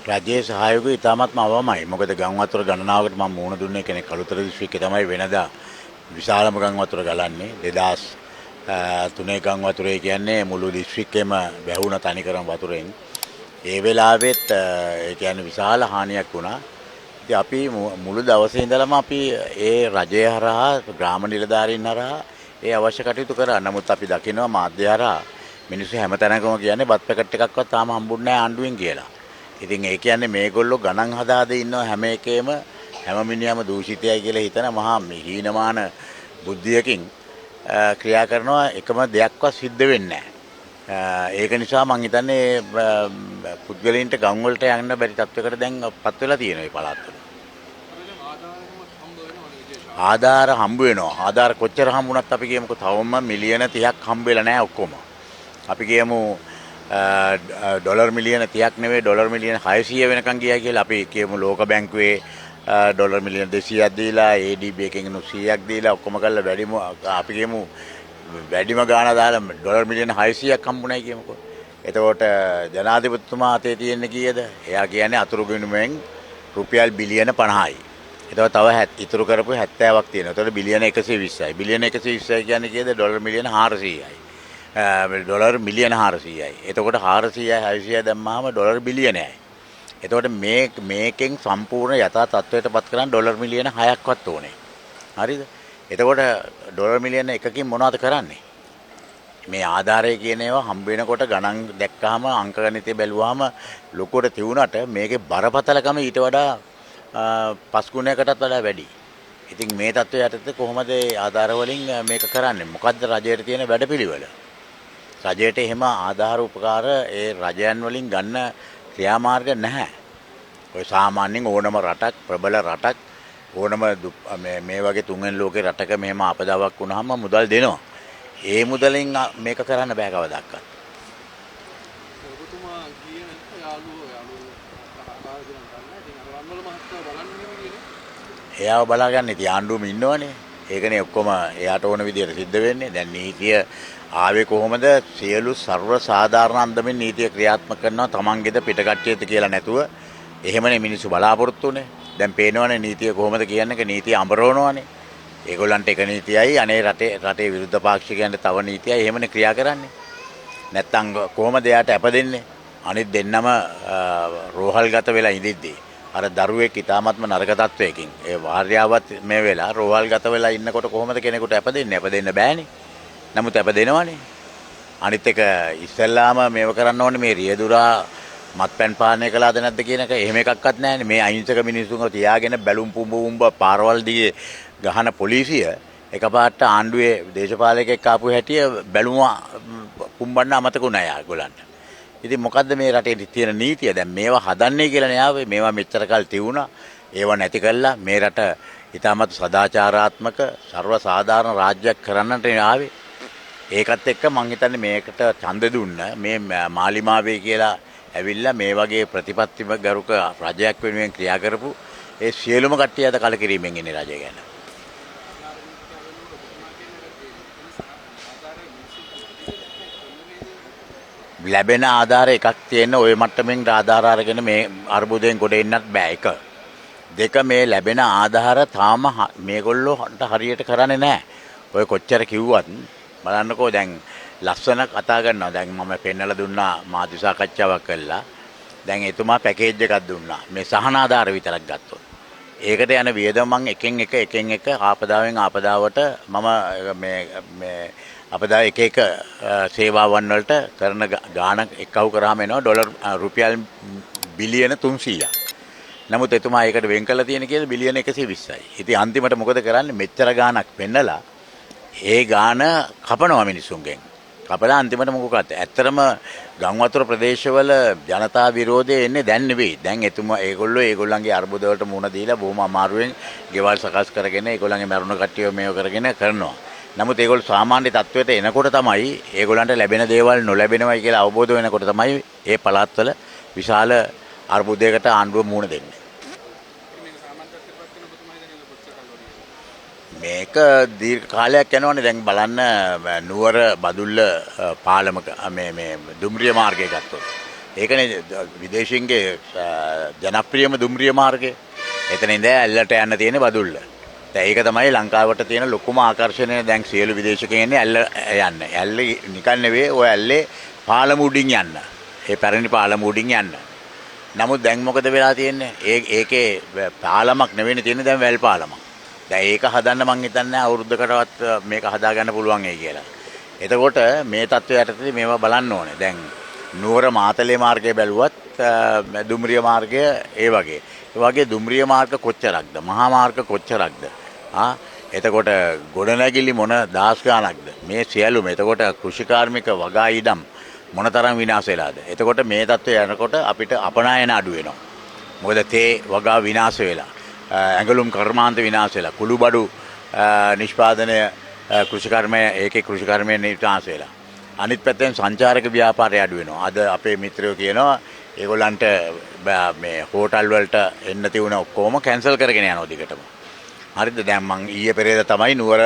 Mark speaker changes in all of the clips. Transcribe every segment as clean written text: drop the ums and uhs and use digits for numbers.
Speaker 1: රජයේ සහයෝගය ඉතාමත්ම අවමයි. මොකද ගම් වතුර ගණනාවකට මම මුහුණ දුන්නේ කෙනෙක් කළුතර දිස්ත්‍රික්කේ තමයි වෙනදා විශාලම ගම් වතුර ගලන්නේ 2003 ගම් වතුරේ කියන්නේ මුළු දිස්ත්‍රික්කෙම වැහුණ තනිකරම වතුරෙන්. ඒ වෙලාවෙත් ඒ කියන්නේ විශාල හානියක් වුණා. ඉතින් අපි මුළු දවසේ ඉඳලම අපි ඒ රජය හරහා ග්‍රාම නිලධාරීන් හරහා ඒ අවශ්‍ය කටයුතු කරා. නමුත් අපි දකිනවා මාධ්‍ය හරහා මිනිස්සු හැමතැනකම කියන්නේ බත් පැකට් එකක්වත් තාම හම්බුන්නේ නැහැ ආණ්ඩුවෙන් කියලා. ඉතින් ඒ කියන්නේ මේගොල්ලෝ ගණන් හදාද ඉන්නවා හැම එකේම හැම මිනිහම දූෂිතයයි කියලා හිතන මහා හීනමාන බුද්ධියකින් ක්‍රියා කරනවා එකම දෙයක්වත් සිද්ධ වෙන්නේ නැහැ. ඒක නිසා මම හිතන්නේ පුද්ගලයන්ට ගම් වලට යන්න බැරි තත්වයකට දැන් පත් වෙලා තියෙනවා මේ පළාත්වල. ආධාර හම්බ වෙනවා. ආධාර කොච්චර හම්බුණත් අපි කියමුකෝ තවම මිලියන 30ක් හම්බ වෙලා නැහැ ඔක්කොම. අපි කියමු ඩොලර් මිලියන 30ක් නෙවෙයි ඩොලර් මිලියන 600 වෙනකන් ගියා කියලා අපි කියමු ලෝක බැංකුවේ ඩොලර් මිලියන 200ක් දීලා ADB එකෙන් 100ක් දීලා ඔක්කොම කරලා වැඩිම අපි කියමු වැඩිම ගාණ දාලා ඩොලර් මිලියන 600ක් හම්බුනායි කියමුකෝ. එතකොට ජනාධිපතිතුමා අතේ තියෙන කීයද? එයා කියන්නේ අතුරු ගිණුමෙන් රුපියල් බිලියන 50යි. එතකොට තව ඉතුරු කරපු 70ක් තියෙනවා. එතකොට බිලියන 120යි. බිලියන 120යි කියන්නේ කීයද? ඩොලර් මිලියන 400යි. ඩොලර් මිලියන 400යි. එතකොට 400යි 600යි දැම්මාම ඩොලර් බිලියනයයි. එතකොට මේකෙන් සම්පූර්ණ යථා තත්ත්වයටපත් කරන්න ඩොලර් මිලියන 6ක්වත් ඕනේ. හරිද? එතකොට ඩොලර් මිලියන 1කින් මොනවද කරන්නේ? මේ ආධාරය කියන ඒවා හම්බ වෙනකොට ගණන් දැක්කහම අංක ගණිතය බැලුවාම ලොකුවට තියුණාට මේකේ බරපතලකම ඊට වඩා 5 ගුණයකටත් වඩා වැඩි. ඉතින් මේ தত্ত্বය යටතේ කොහොමද ආධාර වලින් මේක කරන්නේ? මොකද්ද රජයට තියෙන වැඩපිළිවෙල? රජයට එහෙම ආධාර උපකාර ඒ රජයන් වලින් ගන්න ක්‍රියාමාර්ග නැහැ. ඔය සාමාන්‍යයෙන් ඕනම රටක් ප්‍රබල රටක් ඕනම මේ වගේ තුන්වෙනි ලෝකේ රටක මෙහෙම ආපදාවක් වුණාම මුදල් දෙනවා. ඒ මුදලින් මේක කරන්න බෑ කවදාවත්.
Speaker 2: ඔබතුමා කියන යාළුවෝ
Speaker 1: එයාව බලාගන්න ඉතින් ආණ්ඩුවම ඉන්නවනේ. ඒකනේ ඔක්කොම එයාට ඕන විදිහට සිද්ධ වෙන්නේ. දැන් නීතිය ආවේ කොහොමද? සියලු සර්ව සාධාරණ අන්දමින් නීතිය ක්‍රියාත්මක කරනවා තමන්ගේද පිටකට්ටියද කියලා නැතුව. එහෙමනේ මිනිස්සු බලාපොරොත්තු වෙන්නේ. දැන් පේනවනේ නීතිය කොහොමද කියන්නේ? නීතිය අඹරවනවනේ. ඒගොල්ලන්ට එක නීතියයි අනේ රටේ විරුද්ධ පාක්ෂිකයන්ට තව නීතියයි එහෙමනේ ක්‍රියා කරන්නේ. නැත්තම් කොහොමද එයාට අපදෙන්නේ? අනිත් දෙන්නම රෝහල්ගත වෙලා ඉඳිද්දී අර දරුවෙක් ඊ타ත්ම නරක තත්වයකින් ඒ වාර්යාවත් මේ වෙලා රෝහල්ගත වෙලා ඉන්නකොට කොහොමද කෙනෙකුට අපදෙන්නේ? අපදෙන්න බෑනේ. නමුත් අපදෙනවනේ. අනිත් එක ඉස්සෙල්ලාම මේව කරන්න ඕනේ මේ රියදුරා මත්පැන් පානය කළාද නැද්ද කියන එක එහෙම එකක්වත් නැහැනේ. මේ අහිංසක මිනිස්සුන්ව තියාගෙන බැලුම් පුඹ පාරවල් දිගේ ගහන පොලිසිය එකපාරට ආණ්ඩුවේ දේශපාලකෙක් ආපු හැටිය බැලුම පුම්බන්න අමතකුණා යාගොල්ලන්ට. ඉතින් මොකද්ද මේ රටේ තියෙන නීතිය? දැන් මේවා හදන්නේ කියලා නේ ආවේ. මේවා මෙච්චර කල් තියුණා. ඒවා නැති කළා මේ රට ඉතාමත් සදාචාරාත්මක ਸਰව සාධාරණ රාජ්‍යයක් කරන්නට ආවේ. ඒකත් එක්ක මං හිතන්නේ මේකට ඡන්ද දුන්න මේ මාලිමාවේ කියලා ඇවිල්ලා මේ වගේ ප්‍රතිපත්තිම ගරුක රජයක් වෙනුවෙන් ක්‍රියා කරපු ඒ සියලුම කට්ටිය අද කලකිරීමෙන් ඉන්නේ රජය ගැන. ලැබෙන ආධාර එකක් තියෙන ওই මට්ටමින් ආධාර අරගෙන මේ අර්බුදයෙන් ගොඩ එන්නත් බෑ එක. දෙක මේ ලැබෙන ආධාර තාම මේගොල්ලෝට හරියට කරන්නේ නැහැ. ඔය කොච්චර කිව්වත් බලන්නකෝ දැන් ලස්සන කතා කරනවා. දැන් මම පෙන්නලා දුන්නා මාධ්‍ය සාකච්ඡාවක් කළා. දැන් එතුමා පැකේජ් එකක් දුන්නා. මේ සහන ආධාර විතරක් ගත්තොත්. ඒකට යන වියදම මම එකෙන් එක ආපදාවෙන් ආපදාවට මම මේ අපදා එක සේවාවන් වලට කරන ගාණ එක්කව කරාම එනවා ඩොලර් රුපියල් බිලියන 300ක්. නමුත් එතුමා ඒකට වෙන් කරලා තියෙන කීයද? බිලියන 120යි. ඉතින් අන්තිමට මොකද කරන්නේ? මෙච්චර ගාණක් පෙන්නලා ඒ ගාණ කපනවා මිනිසුන්ගෙන්. කපලා අන්තිමට මොකක්ද? ඇත්තරම ගම් වතුර ප්‍රදේශවල ජනතා විරෝධය එන්නේ දැන් නෙවෙයි. දැන් එතුමා ඒගොල්ලන්ගේ අර්බුද වලට මුහුණ දීලා බොහොම අමාරුවෙන් ගෙවල් සකස් කරගෙන ඒගොල්ලන්ගේ මරුණ කට්ටිය මේව කරගෙන කරනවා. නමුත් ඒගොල්ලෝ සාමාන්‍ය තත්වයට එනකොට තමයි ඒගොල්ලන්ට ලැබෙන දේවල් නොලැබෙනවයි කියලා අවබෝධ වෙනකොට තමයි මේ පළාත්වල විශාල අර්බුදයකට ආණ්ඩුව මුහුණ දෙන්නේ. මේක දීර්ඝ කාලයක් යනවනේ. දැන් බලන්න නුවර බදුල්ල පාලම මේ දුම්රිය මාර්ගය ගත්තොත් ඒකනේ විදේශින්ගේ ජනප්‍රියම දුම්රිය මාර්ගය. එතන ඉඳලා ඇල්ලට යන්න තියෙන බදුල්ල. දැන් ඒක තමයි ලංකාවට තියෙන ලොකුම ආකර්ෂණය. දැන් සියලු විදේශිකයන් එන්නේ ඇල්ල යන්න. ඇල්ල නිකන් නෙවෙයි ඔය ඇල්ලේ පාලම උඩින් යන්න. ඒ පැරණි පාලම උඩින් යන්න. නමුත් දැන් මොකද වෙලා තියෙන්නේ? ඒකේ පාලමක් නෙවෙයි තියෙන්නේ දැන් වැල් පාලමක්. දැන් ඒක හදන්න මං හිතන්නේ අවුරුද්දකටවත් මේක හදාගන්න පුළුවන් ඒ කියලා. එතකොට මේ තත්ත්වය යටතේ මේවා බලන්න ඕනේ. දැන් නුවර මාතලේ මාර්ගය බැලුවත් දුම්රිය මාර්ගය ඒ වගේ. ඒ වගේ දුම්රිය මාර්ග කොච්චරක්ද? මහා මාර්ග කොච්චරක්ද? එතකොට ගොඩනැගිලි මොන දාස් ගාණක්ද? මේ සියලුම එතකොට කෘෂිකාර්මික වගා ඉඩම් මොනතරම් විනාශ වෙලාද? එතකොට මේ තත්ත්වය යනකොට අපිට අපනායන අඩු වෙනවා. මොකද තේ වගා විනාශ වෙලා, ඇඟලුම් කර්මාන්ත විනාශ වෙලා, කුළුබඩු නිෂ්පාදනය කෘෂිකර්මය ඒකේ කෘෂිකර්මය විනාශ වෙලා. අනිත් පැත්තෙන් සංචාරක ව්‍යාපාරය අඩු වෙනවා. අද අපේ මිත්‍රයෝ කියනවා ඒගොල්ලන්ට මේ හෝටල් වලට එන්න තියුණ ඔක්කොම කැන්සල් කරගෙන යනවා දිගටම. හරිද? දැන් මං ඊයේ පෙරේද තමයි නුවර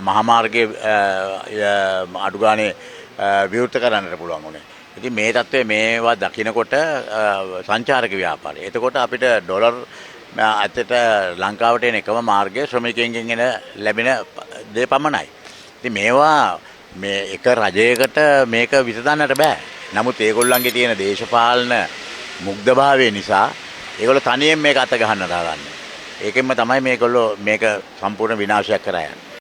Speaker 1: මහා මාර්ගයේ අඩු ගානේ විවෘත කරන්නට පුළුවන් උනේ. ඉතින් මේ තත්ත්වයේ මේවා දකිනකොට සංචාරක ව්‍යාපාරය. එතකොට අපිට ඩොලර් අතට ලංකාවට එන එකම මාර්ගය ශ්‍රමිකයන්ගෙන් එන ලැබෙන දේ පමණයි. ඉතින් මේවා මේ එක රජයකට මේක විසඳන්නට බෑ. නමුත් ඒගොල්ලන්ගේ තියෙන දේශපාලන මුග්ධභාවය නිසා ඒගොල්ලෝ තනියෙන් මේක අත ගහන්න දාගන්නේ. ඒකෙන්ම තමයි මේගොල්ලෝ මේක සම්පූර්ණ විනාශයක් කරා යන්නේ.